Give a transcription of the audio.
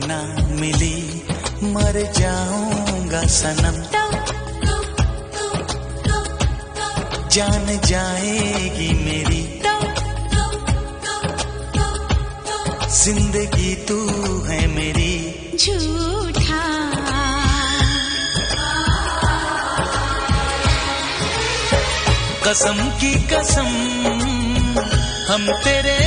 ना मिली मर जाऊंगा सनम। जान जाएगी मेरी जिंदगी तू है मेरी। झूठा कसम की कसम हम तेरे